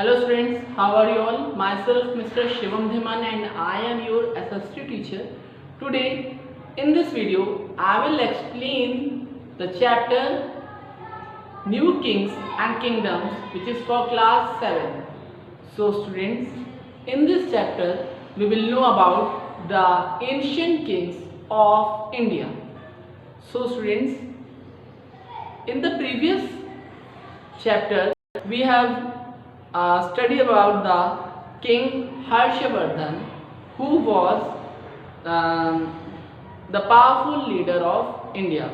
Hello students, how are you all? Myself Mr. Shivam Dhiman and I am your SST teacher. Today in this video I will explain the chapter New Kings and Kingdoms, which is for class 7. So students, in this chapter we will know about the ancient kings of India. So students, in the previous chapter we have studied about the King Harshavardhan, who was the powerful leader of India.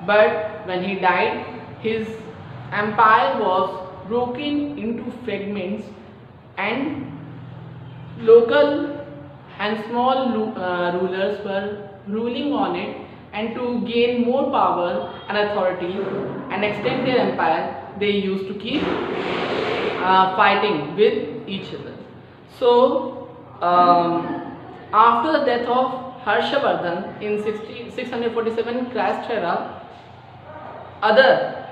But when he died, his empire was broken into fragments and local and small rulers were ruling on it, and to gain more power and authority and extend their empire, they used to keep fighting with each other. So after the death of Harshavardhan in 647 Christ era, other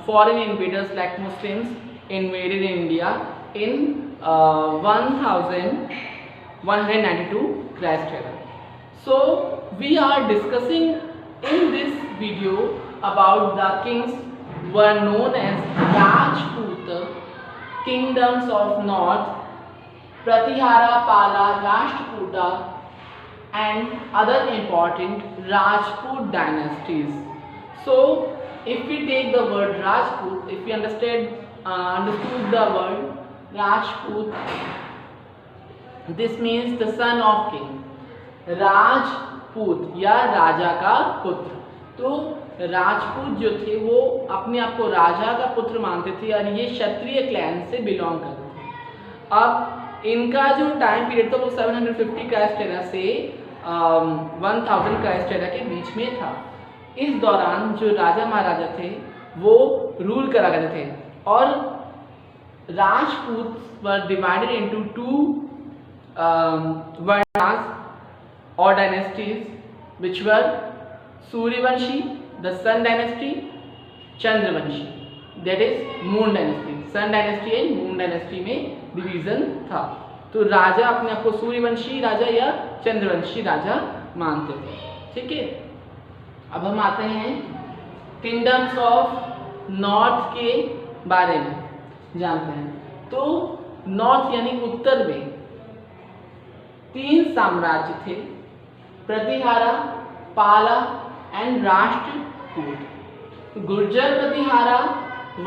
foreign invaders like Muslims invaded India in 1192 Christ era. So we are discussing in this video about the kings were known as Rajput kingdoms of North, Pratihara, Pala, Rashtrakuta and other important Rajput dynasties. So if we take the word Rajput, if we understood the word Rajput, this means the son of king. Rajput या राजा का पुत्र. तो राजपूत जो थे वो अपने आप को राजा का पुत्र मानते थे और ये क्षत्रिय क्लैन से बिलोंग करते थे. अब इनका जो टाइम पीरियड था वो 750 क्राइस्ट एरा से 1000 क्राइस्ट एरा के बीच में था. इस दौरान जो राजा महाराजा थे वो रूल करा करते थे और Rajput were divided into two varnas or dynasties, which were Suryavanshi, the Sun dynasty, Chandravanshi, that is Moon dynasty. Sun dynasty and Moon dynasty में डिवीजन था. तो राजा अपने आप को सूर्यवंशी राजा या चंद्रवंशी राजा मानते थे. ठीक है, अब हम आते हैं किंगडम्स ऑफ नॉर्थ के बारे में जानते हैं. तो नॉर्थ यानी उत्तर में 3 साम्राज्य थे, प्रतिहारा, पाला and Rashtrakuta. Gurjar Pratihara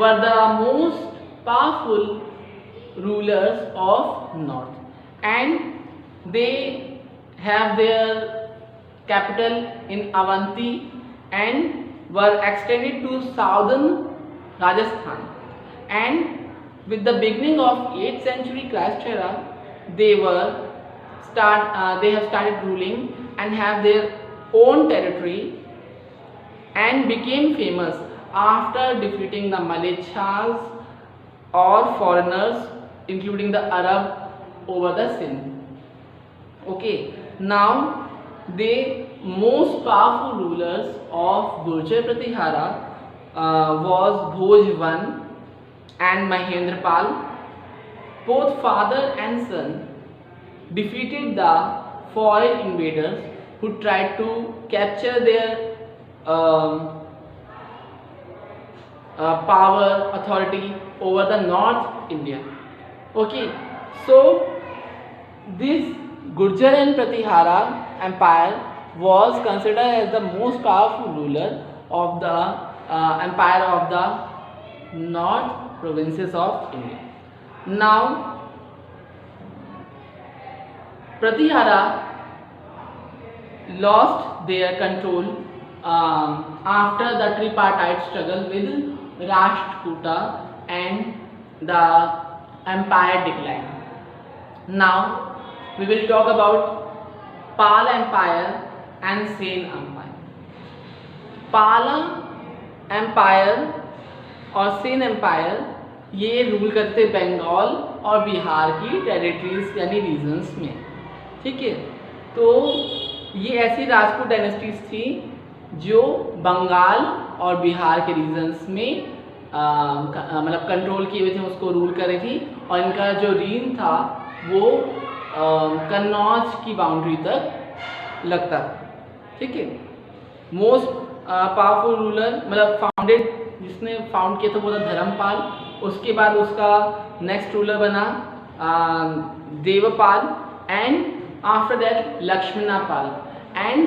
were the most powerful rulers of north and they have their capital in Avanti and were extended to southern Rajasthan. And with the beginning of 8th century Christ era, they have started ruling and have their own territory and became famous after defeating the Malechas or foreigners including the Arab over the Sindh. Okay, now the most powerful rulers of Gurjar Pratihara was Bhoj I and Mahendrapal. Both father and son defeated the foreign invaders who tried to capture their power, authority over the North India. Okay, so this Gurjar and Pratihara empire was considered as the most powerful ruler of the empire of the North provinces of India. Now Pratihara lost their control after the tripartite struggle with Rashtrakuta and the empire declined. Now we will talk about Pala Empire and Sen Empire. Pala Empire और Sen empire ये rule करते बंगाल और बिहार की territories यानी regions में. ठीक है, तो ये ऐसी राजपूत डायनेस्टीज थी जो बंगाल और बिहार के रीजन्स में मतलब कंट्रोल किए हुए थे, उसको रूल कर रही थी। और इनका जो रीन था वो कन्नौज की बाउंड्री तक लगता था। ठीक है। मोस्ट पावरफुल रूलर मतलब फाउंडेड, जिसने फाउंड किया था वो था धर्मपाल। उसके बाद उसका नेक्स्ट रूलर बना Devapala, and after that Lakshmanpal. And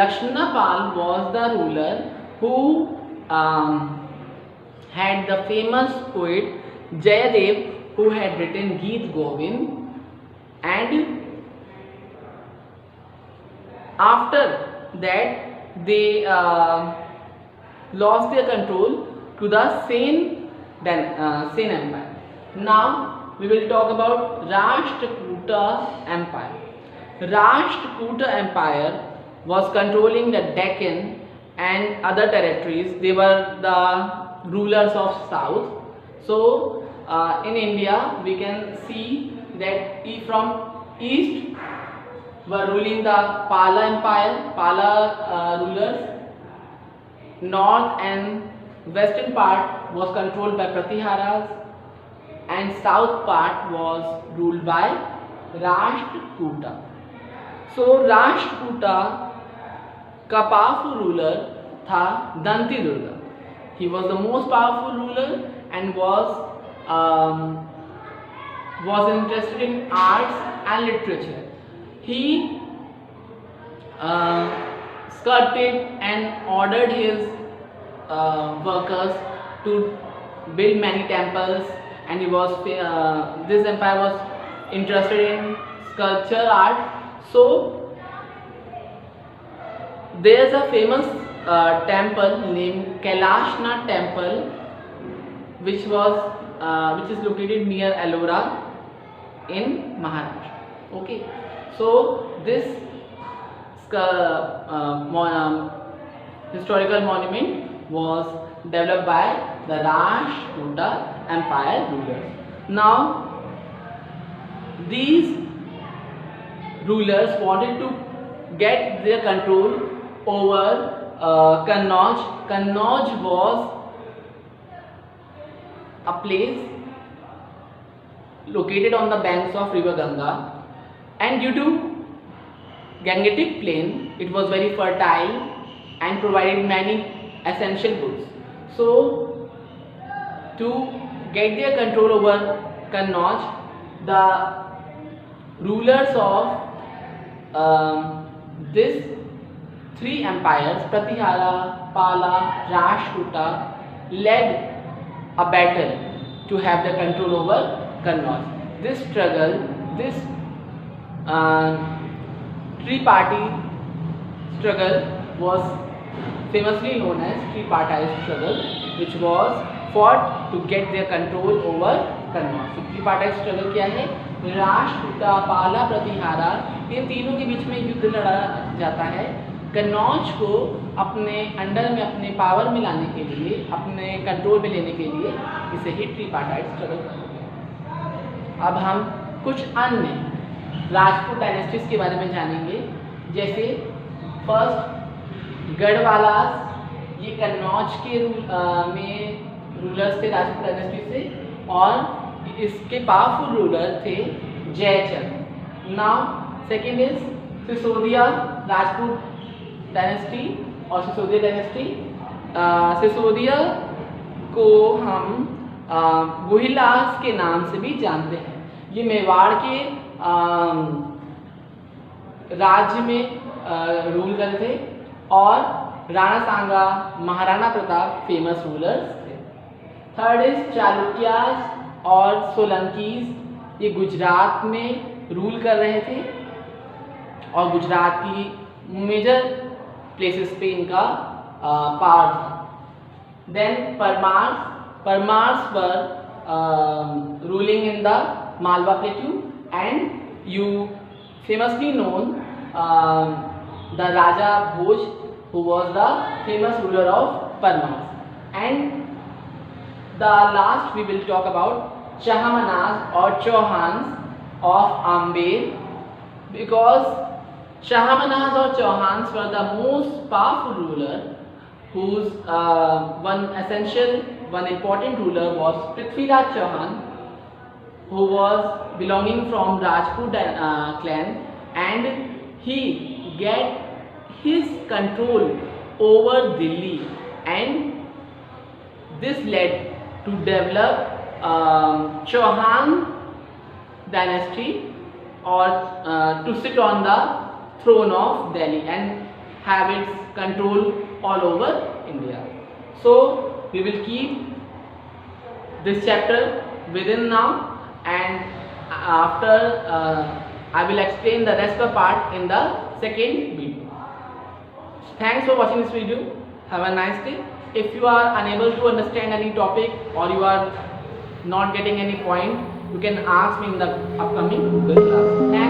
Lakshmanpal was the ruler who had the famous poet Jayadev, who had written Geet Govind. And after that they lost their control to the Sen Empire. Now we will talk about Rashtrakuta Empire. Rashtrakuta Empire was controlling the Deccan and other territories. They were the rulers of south. So in India we can see that from east were ruling the Pala Empire, Pala rulers. North and western part was controlled by Pratiharas, and south part was ruled by Rashtrakuta. So Rashtrakuta का powerful ruler था Danti Durga. He was the most powerful ruler and was interested in arts and literature. He sculpted and ordered his workers to build many temples, and he was this empire was interested in sculpture art. So there is a famous temple named Kailashnath Temple, which is located near Ellora in Maharashtra. Okay, so this historical monument was developed by the Rashtrakuta Empire rulers. Now these rulers wanted to get their control over Kannauj. Kannauj was a place located on the banks of river Ganga, and due to Gangetic plain, it was very fertile and provided many essential goods. So to get their control over Kannauj, the rulers of this three empires, Pratihara, Pala, Rashtrakuta, led a battle to have the control over Kannauj. This struggle, this three-party struggle was famously known as tripartite struggle, which was fought to get their control over Kannauj. So tripartite struggle क्या है? राष्ट्रकूटा, पाला, प्रतिहारा, इन तीनों के बीच में युद्ध लड़ा जाता है कन्नौज को अपने अंडर में, अपने पावर में लाने के लिए, अपने कंट्रोल में लेने के लिए। इसे ही ट्रिपार्टाइट स्ट्रगल कहते हैं। अब हम कुछ अन्य राजपूत डायनेस्टीज के बारे में जानेंगे। जैसे फर्स्ट गढ़वालास, ये कन्नौज के में रूलर्स थे राजपूत डायनेस्टी से, और इसके पावरफुल रूलर थे Jaichand. Now second is Sisodia Rajput dynasty और सिसोदिया डायनेस्टी। सिसोदिया को हम गुहिलास के नाम से भी जानते हैं। ये मेवाड़ के राज्य में रूल करते थे, और राणा सांगा, महाराणा प्रताप फेमस रूलर्स थे। थर्ड इज चालुक्यास और सोलंकीज, ये गुजरात में रूल कर रहे थे, और गुजरात की मेजर प्लेसेस पे इनका पावर था। Then Paramars were ruling in the Malwa plateau, and you famously known the Raja Bhoj, who was the famous ruler of Parmars. And the last we will talk about Chahamanas or Chauhans of Amber, because Chahamanas or Chauhans were the most powerful ruler, whose one one important ruler was Prithviraj Chauhan, who was belonging from Rajput clan, and he get his control over Delhi, and this led to develop Chauhan dynasty, or to sit on the throne of Delhi and have its control all over India. So we will keep this chapter within now, and after I will explain the rest of the part in the second video. Thanks for watching this video. Have a nice day. If you are unable to understand any topic, or you are not getting any point, you can ask me in the upcoming Google class.